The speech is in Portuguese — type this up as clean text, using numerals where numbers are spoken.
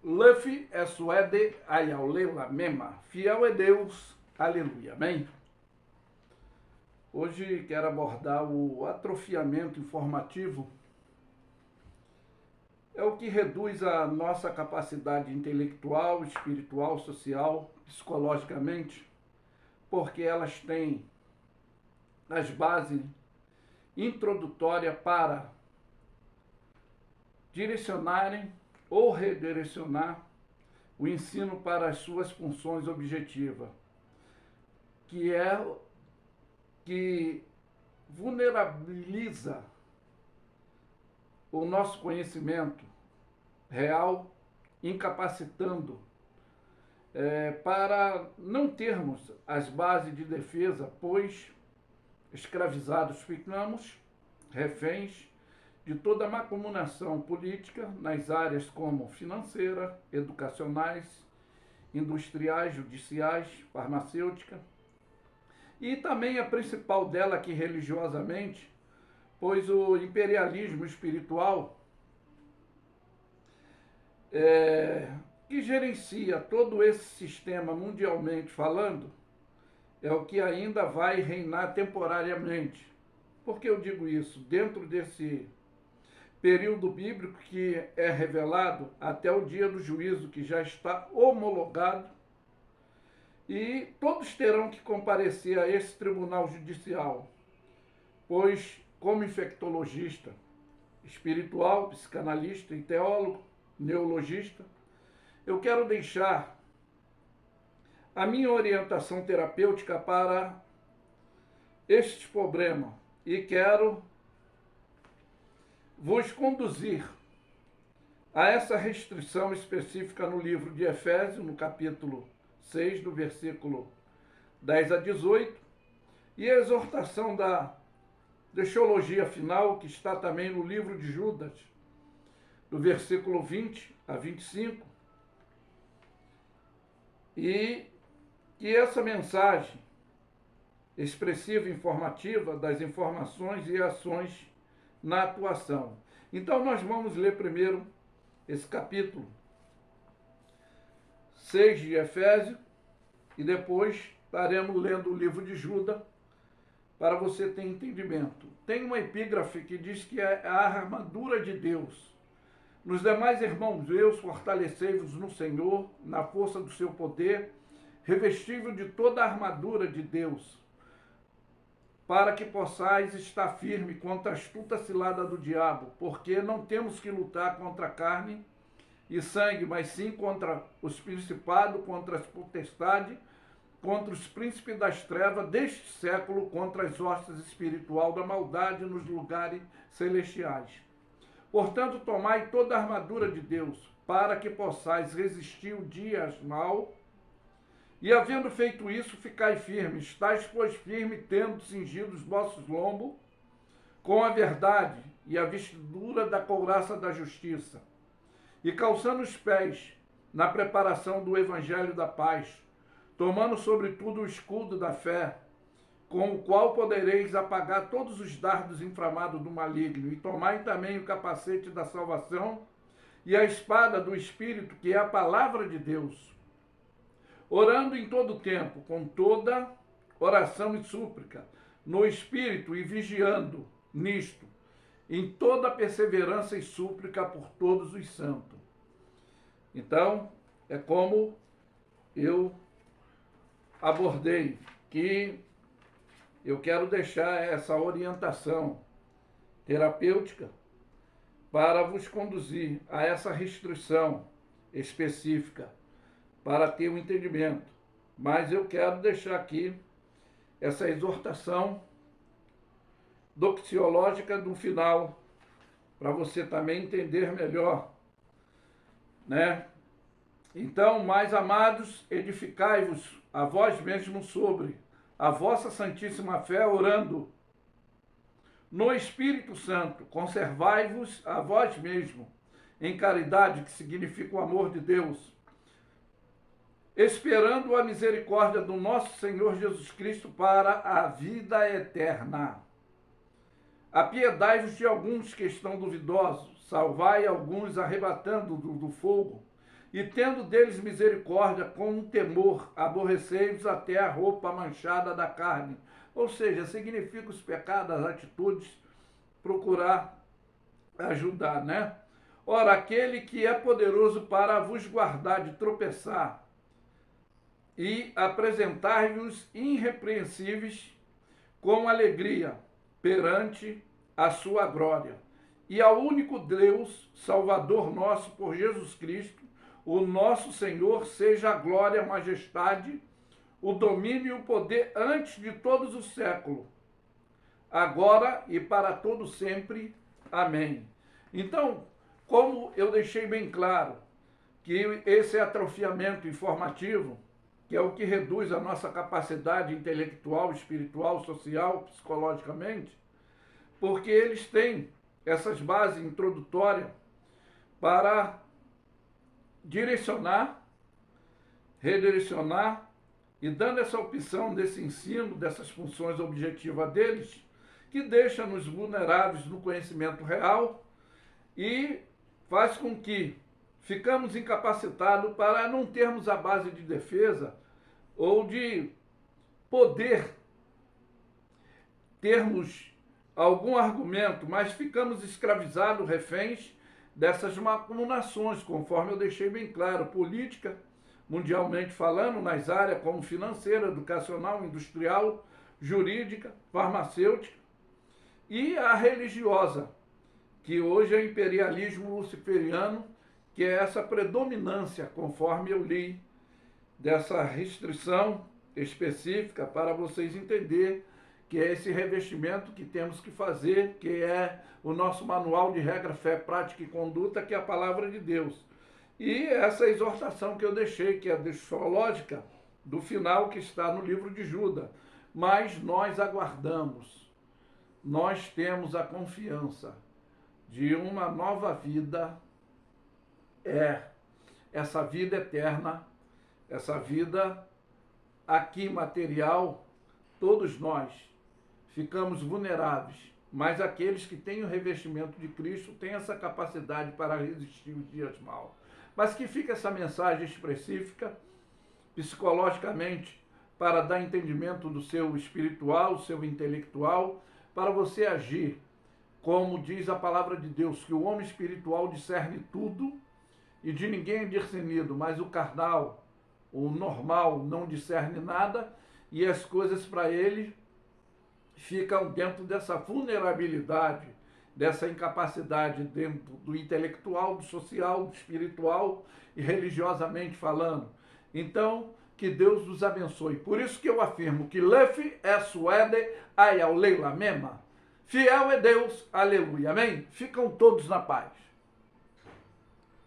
Luffy é suede ayaulela mema. Fiel é Deus. Aleluia. Amém? Hoje quero abordar o atrofiamento informativo. É o que reduz a nossa capacidade intelectual, espiritual, social, psicologicamente, porque elas têm as bases introdutórias para direcionarem ou redirecionar o ensino para as suas funções objetivas, que vulnerabiliza o nosso conhecimento real, incapacitando para não termos as bases de defesa, pois escravizados ficamos, reféns de toda a macumunação política nas áreas como financeira, educacionais, industriais, judiciais, farmacêutica, e também a principal dela aqui religiosamente, pois o imperialismo espiritual que gerencia todo esse sistema mundialmente falando, é o que ainda vai reinar temporariamente. Por que eu digo isso? Dentro desse período bíblico que é revelado até o dia do juízo, que já está homologado, e todos terão que comparecer a esse tribunal judicial, pois, como infectologista espiritual, psicanalista e teólogo, neologista, eu quero deixar a minha orientação terapêutica para este problema e quero vos conduzir a essa restrição específica no livro de Efésios, no capítulo 6, do versículo 10 a 18, e a exortação da teologia final, que está também no livro de Judas, do versículo 20 a 25, e que essa mensagem expressiva e informativa das informações e ações na atuação. Então nós vamos ler primeiro esse capítulo 6 de Efésios e depois estaremos lendo o livro de Judas para você ter entendimento. Tem uma epígrafe que diz que é a armadura de Deus. Nos demais irmãos meus, fortalecei-vos no Senhor, na força do seu poder, revestível de toda a armadura de Deus, para que possais estar firme contra a astuta cilada do diabo, porque não temos que lutar contra carne e sangue, mas sim contra os principados, contra as potestades, contra os príncipes das trevas deste século, contra as hostes espirituais da maldade nos lugares celestiais. Portanto, tomai toda a armadura de Deus, para que possais resistir o dia mau, e havendo feito isso, ficai firmes. Estais, pois, firmes, tendo cingido os vossos lombos com a verdade e a vestidura da couraça da justiça, e calçando os pés na preparação do evangelho da paz, tomando sobretudo o escudo da fé, com o qual podereis apagar todos os dardos inflamados do maligno, e tomai também o capacete da salvação e a espada do Espírito, que é a palavra de Deus, orando em todo o tempo, com toda oração e súplica, no Espírito, e vigiando nisto, em toda perseverança e súplica por todos os santos. Então, é como eu abordei, que eu quero deixar essa orientação terapêutica para vos conduzir a essa restrição específica, para ter um entendimento. Mas eu quero deixar aqui essa exortação doxiológica do final, para você também entender melhor, né? Então, mais amados, edificai-vos a vós mesmos sobre a vossa santíssima fé, orando no Espírito Santo. Conservai-vos a vós mesmos em caridade, que significa o amor de Deus, esperando a misericórdia do nosso Senhor Jesus Cristo para a vida eterna. Apiedai-vos de alguns que estão duvidosos, salvai alguns arrebatando do fogo, e tendo deles misericórdia, com um temor, aborrecei-vos até a roupa manchada da carne. Ou seja, significa os pecados, as atitudes, procurar ajudar, né? Ora, aquele que é poderoso para vos guardar de tropeçar e apresentar-vos irrepreensíveis com alegria perante a sua glória. E ao único Deus, Salvador nosso, por Jesus Cristo, o nosso Senhor, seja a glória, a majestade, o domínio e o poder antes de todos os séculos, agora e para todo sempre. Amém. Então, como eu deixei bem claro que esse atrofiamento informativo, que é o que reduz a nossa capacidade intelectual, espiritual, social, psicologicamente, porque eles têm essas bases introdutórias para direcionar, redirecionar e dando essa opção desse ensino, dessas funções objetivas deles, que deixa-nos vulneráveis no conhecimento real e faz com que ficamos incapacitados para não termos a base de defesa ou de poder termos algum argumento, mas ficamos escravizados, reféns dessas maculações, conforme eu deixei bem claro, política, mundialmente falando, nas áreas como financeira, educacional, industrial, jurídica, farmacêutica, e a religiosa, que hoje é o imperialismo luciferiano, que é essa predominância, conforme eu li, dessa restrição específica, para vocês entenderem que é esse revestimento que temos que fazer, que é o nosso manual de regra, fé, prática e conduta, que é a palavra de Deus. E essa exortação que eu deixei, que é deixológica, do final que está no livro de Judas. Mas nós aguardamos, nós temos a confiança de uma nova vida, essa vida eterna, essa vida aqui material, todos nós ficamos vulneráveis, mas aqueles que têm o revestimento de Cristo têm essa capacidade para resistir os dias maus. Mas que fica essa mensagem específica, psicologicamente, para dar entendimento do seu espiritual, do seu intelectual, para você agir, como diz a palavra de Deus, que o homem espiritual discerne tudo e de ninguém é discernido, mas o carnal, o normal, não discerne nada e as coisas para ele ficam dentro dessa vulnerabilidade, dessa incapacidade dentro do intelectual, do social, do espiritual e religiosamente falando. Então, que Deus nos abençoe. Por isso que eu afirmo que Lefe é suede ayau leila mema. Fiel é Deus, aleluia, amém? Ficam todos na paz.